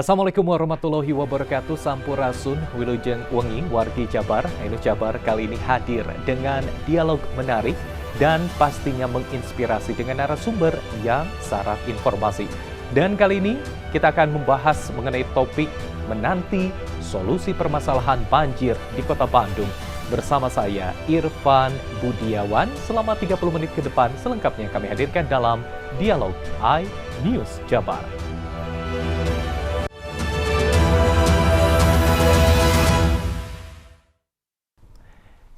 Assalamualaikum warahmatullahi wabarakatuh. Sampurasun, Wilujeng Wengi, wargi Jabar. Ainu Jabar kali ini hadir dengan dialog menarik dan pastinya menginspirasi dengan narasumber yang syarat informasi. Dan kali ini kita akan membahas mengenai topik menanti solusi permasalahan banjir di Kota Bandung. Bersama saya, Irfan Budiawan, selama 30 menit ke depan selengkapnya kami hadirkan dalam Dialog iNews Jabar.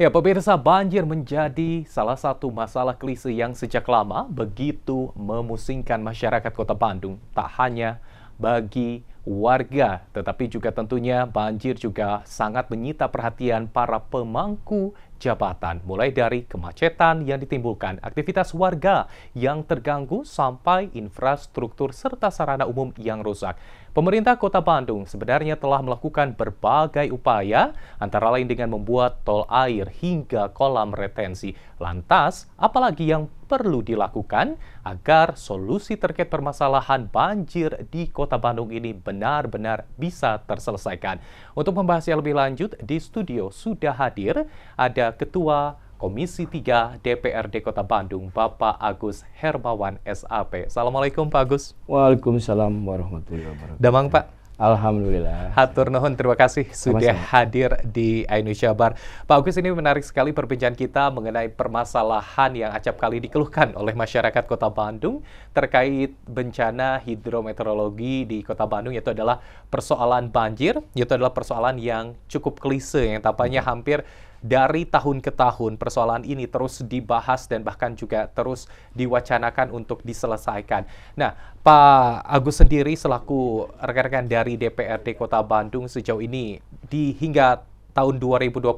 Ya, pemirsa, banjir menjadi salah satu masalah klise yang sejak lama begitu memusingkan masyarakat Kota Bandung. Tak hanya bagi warga, tetapi juga tentunya banjir juga sangat menyita perhatian para pemangku jabatan. Mulai dari kemacetan yang ditimbulkan, aktivitas warga yang terganggu, sampai infrastruktur serta sarana umum yang rusak. Pemerintah Kota Bandung sebenarnya telah melakukan berbagai upaya, antara lain dengan membuat tol air hingga kolam retensi. Lantas, apalagi yang perlu dilakukan agar solusi terkait permasalahan banjir di Kota Bandung ini benar-benar bisa terselesaikan? Untuk membahasnya lebih lanjut, di studio sudah hadir ada Ketua Komisi 3 DPRD Kota Bandung, Bapak Agus Hermawan SAP. Assalamualaikum Pak Agus. Waalaikumsalam warahmatullahi wabarakatuh. Damang Pak. Alhamdulillah. Hatur nuhun, terima kasih sudah hadir di iNews Jabar. Pak Agus, ini menarik sekali perbincangan kita mengenai permasalahan yang acap kali dikeluhkan oleh masyarakat Kota Bandung terkait bencana hidrometeorologi di Kota Bandung, yaitu adalah persoalan banjir, yaitu adalah persoalan yang cukup klise yang tampaknya hampir dari tahun ke tahun persoalan ini terus dibahas dan bahkan juga terus diwacanakan untuk diselesaikan. Nah, Pak Agus sendiri selaku rekan-rekan dari DPRD Kota Bandung sejauh ini hingga tahun 2025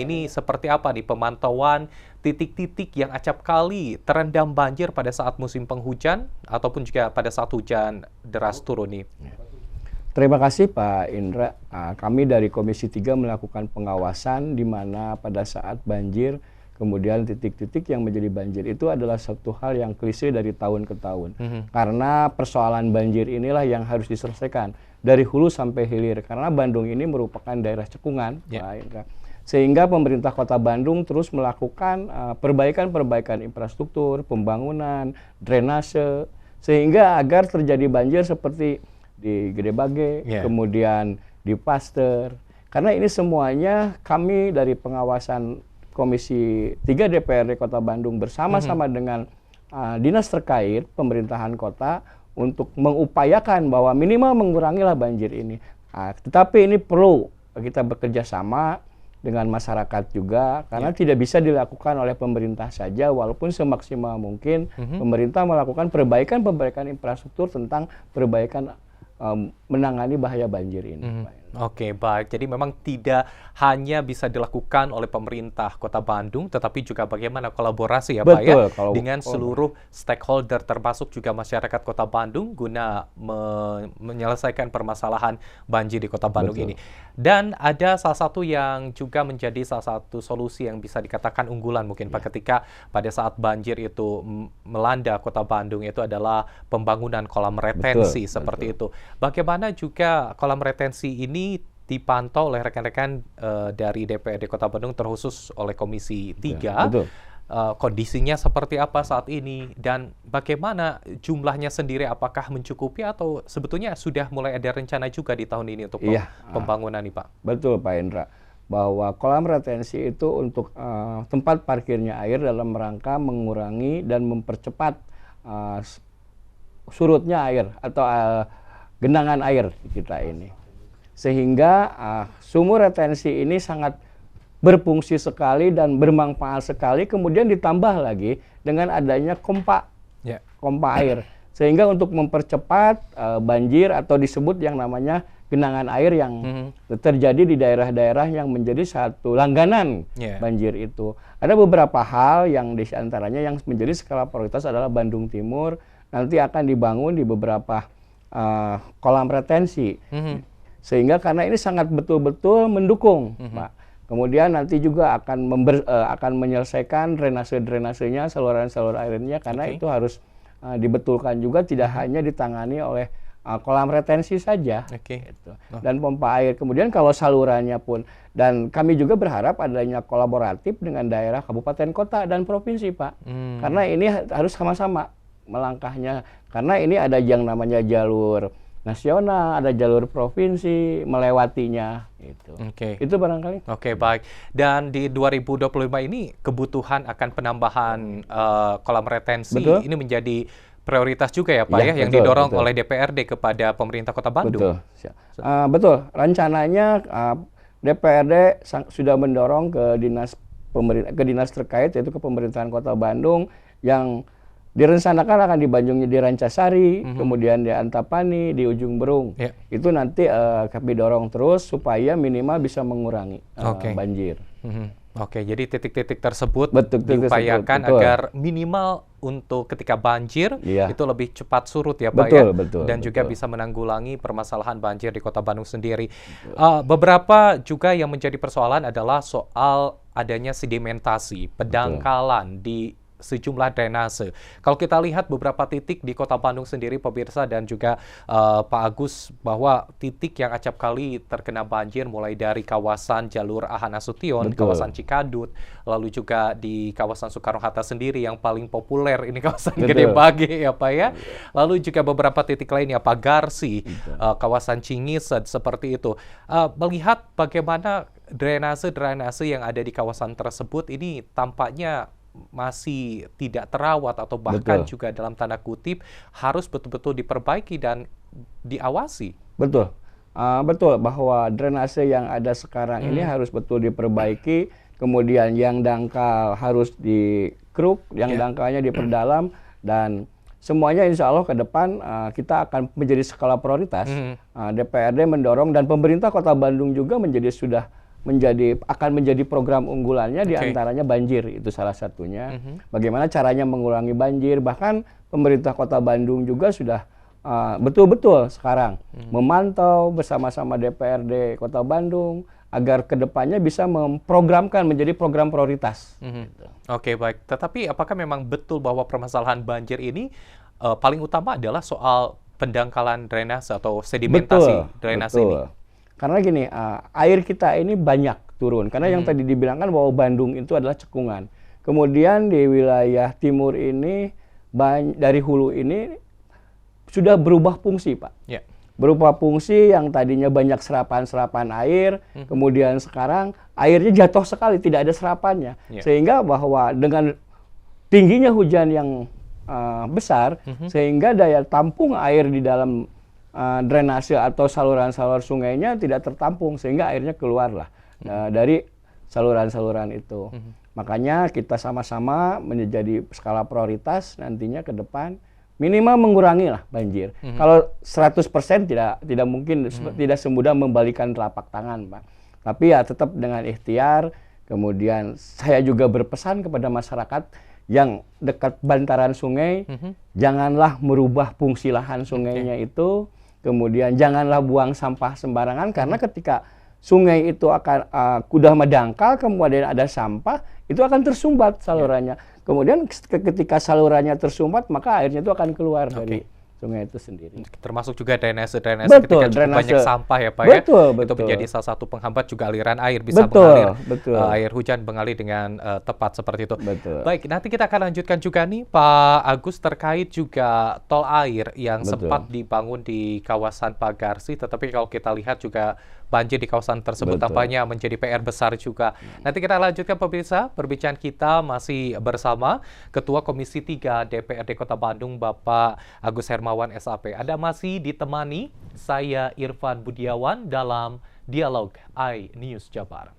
ini seperti apa nih pemantauan titik-titik yang acap kali terendam banjir pada saat musim penghujan ataupun juga pada saat hujan deras turun nih? Terima kasih Pak Indra. Kami dari Komisi 3 melakukan pengawasan di mana pada saat banjir, kemudian titik-titik yang menjadi banjir itu adalah satu hal yang klise dari tahun ke tahun. Karena persoalan banjir inilah yang harus diselesaikan dari hulu sampai hilir. Karena Bandung ini merupakan daerah cekungan, Pak Indra. Sehingga pemerintah Kota Bandung terus melakukan perbaikan-perbaikan infrastruktur, pembangunan, drainase, sehingga agar terjadi banjir seperti di Gede Bage, kemudian di Pasteur. Karena ini semuanya kami dari pengawasan Komisi 3 DPRD Kota Bandung bersama-sama dengan dinas terkait pemerintahan kota untuk mengupayakan bahwa minimal mengurangilah banjir ini. Tetapi ini perlu kita bekerja sama dengan masyarakat juga, karena tidak bisa dilakukan oleh pemerintah saja, walaupun semaksimal mungkin pemerintah melakukan perbaikan infrastruktur tentang perbaikan menangani bahaya banjir ini. Oke, baik. Jadi memang tidak hanya bisa dilakukan oleh pemerintah Kota Bandung, tetapi juga bagaimana kolaborasi ya Pak ya, dengan seluruh stakeholder termasuk juga masyarakat Kota Bandung guna menyelesaikan permasalahan banjir di Kota Bandung ini. Dan ada salah satu yang juga menjadi salah satu solusi yang bisa dikatakan unggulan mungkin Pak ketika pada saat banjir itu melanda Kota Bandung, itu adalah pembangunan kolam retensi seperti itu. Bagaimana juga kolam retensi ini dipantau oleh rekan-rekan dari DPRD Kota Bandung terkhusus oleh Komisi 3. Kondisinya seperti apa saat ini dan bagaimana jumlahnya sendiri, apakah mencukupi atau sebetulnya sudah mulai ada rencana juga di tahun ini untuk pembangunan nih Pak? Betul Pak Indra, bahwa kolam retensi itu untuk tempat parkirnya air dalam rangka mengurangi dan mempercepat surutnya air atau genangan air di kita ini. Sehingga sumur retensi ini sangat berfungsi sekali dan bermanfaat sekali, kemudian ditambah lagi dengan adanya pompa air. Sehingga untuk mempercepat banjir atau disebut yang namanya genangan air yang terjadi di daerah-daerah yang menjadi satu langganan banjir itu. Ada beberapa hal yang diantaranya yang menjadi skala prioritas adalah Bandung Timur, nanti akan dibangun di beberapa kolam retensi. Sehingga karena ini sangat betul-betul mendukung, Pak. Kemudian nanti juga akan menyelesaikan drainase-drainasenya, saluran-saluran airnya, karena itu harus dibetulkan juga, tidak hanya ditangani oleh kolam retensi saja. Oke. Gitu. Dan pompa air. Kemudian kalau salurannya pun, dan kami juga berharap adanya kolaboratif dengan daerah, kabupaten, kota, dan provinsi, Pak. Karena ini harus sama-sama melangkahnya. Karena ini ada yang namanya jalur nasional, ada jalur provinsi melewatinya. Gitu. Oke. Itu barangkali. Oke, baik. Dan di 2025 ini kebutuhan akan penambahan kolam retensi Betul. ini menjadi prioritas juga ya Pak ya, yang betul, didorong betul. oleh DPRD kepada pemerintah Kota Bandung. Betul. Betul. Rencananya DPRD sudah mendorong ke dinas terkait, yaitu ke pemerintahan Kota Bandung, yang direncanakan akan di Rancasari, kemudian di Antapani, di Ujung Berung. Itu nanti kami dorong terus supaya minimal bisa mengurangi banjir. Oke, jadi titik-titik tersebut titik diupayakan tersebut, agar minimal untuk ketika banjir itu lebih cepat surut ya Pak dan juga bisa menanggulangi permasalahan banjir di Kota Bandung sendiri. Beberapa juga yang menjadi persoalan adalah soal adanya sedimentasi, pendangkalan di sejumlah drainase. Kalau kita lihat beberapa titik di Kota Bandung sendiri, pemirsa dan juga Pak Agus, bahwa titik yang acap kali terkena banjir mulai dari kawasan jalur AH Nasution, kawasan Cikadut, lalu juga di kawasan Soekarno-Hatta sendiri yang paling populer ini kawasan Gede Bage ya Pak ya. Lalu juga beberapa titik lainnya Pagarsi, kawasan Cingised seperti itu. Melihat bagaimana drainase-drainase yang ada di kawasan tersebut ini tampaknya masih tidak terawat atau bahkan juga dalam tanda kutip harus betul-betul diperbaiki dan diawasi. Betul bahwa drainase yang ada sekarang ini harus betul diperbaiki, kemudian yang dangkal harus dikeruk, yang dangkalnya diperdalam, dan semuanya insya Allah ke depan kita akan menjadi skala prioritas. DPRD mendorong dan pemerintah Kota Bandung juga akan menjadi program unggulannya, diantaranya banjir, itu salah satunya. Bagaimana caranya mengurangi banjir, bahkan pemerintah Kota Bandung juga sudah betul-betul sekarang memantau bersama-sama DPRD Kota Bandung agar kedepannya bisa memprogramkan menjadi program prioritas. Oke, baik. Tetapi apakah memang betul bahwa permasalahan banjir ini paling utama adalah soal pendangkalan drainase atau sedimentasi drainase ini? Karena gini, air kita ini banyak turun. Karena yang tadi dibilangkan bahwa Bandung itu adalah cekungan. Kemudian di wilayah timur ini, dari hulu ini, sudah berubah fungsi, Pak. Berubah fungsi yang tadinya banyak serapan-serapan air, kemudian sekarang airnya jatuh sekali, tidak ada serapannya. Sehingga bahwa dengan tingginya hujan yang besar, sehingga daya tampung air di dalam drainase atau saluran-saluran sungainya tidak tertampung, sehingga airnya keluarlah dari saluran-saluran itu. Makanya kita sama-sama menjadi skala prioritas nantinya ke depan minimal mengurangi lah banjir. Kalau 100% tidak mungkin, tidak semudah membalikan telapak tangan, Pak. Tapi ya tetap dengan ikhtiar. Kemudian saya juga berpesan kepada masyarakat yang dekat bantaran sungai, janganlah merubah fungsi lahan sungainya itu. Kemudian janganlah buang sampah sembarangan, karena ketika sungai itu akan udah mendangkal, kemudian ada sampah, itu akan tersumbat salurannya. Kemudian ketika salurannya tersumbat, maka airnya itu akan keluar dari sungai itu sendiri. Termasuk juga drainase-drainase ketika cukup banyak sampah ya Pak ya. Itu menjadi salah satu penghambat juga aliran air, bisa mengalir air hujan mengalir dengan tepat seperti itu. Baik, nanti kita akan lanjutkan juga nih Pak Agus terkait juga tol air yang sempat dibangun di kawasan Pagarsi, tetapi kalau kita lihat juga banjir di kawasan tersebut tampaknya menjadi PR besar juga. Nanti kita lanjutkan pemirsa, perbincangan kita masih bersama Ketua Komisi 3 DPRD Kota Bandung Bapak Agus Hermawan SAP. Anda masih ditemani saya Irfan Budiawan dalam Dialog iNews Jabar.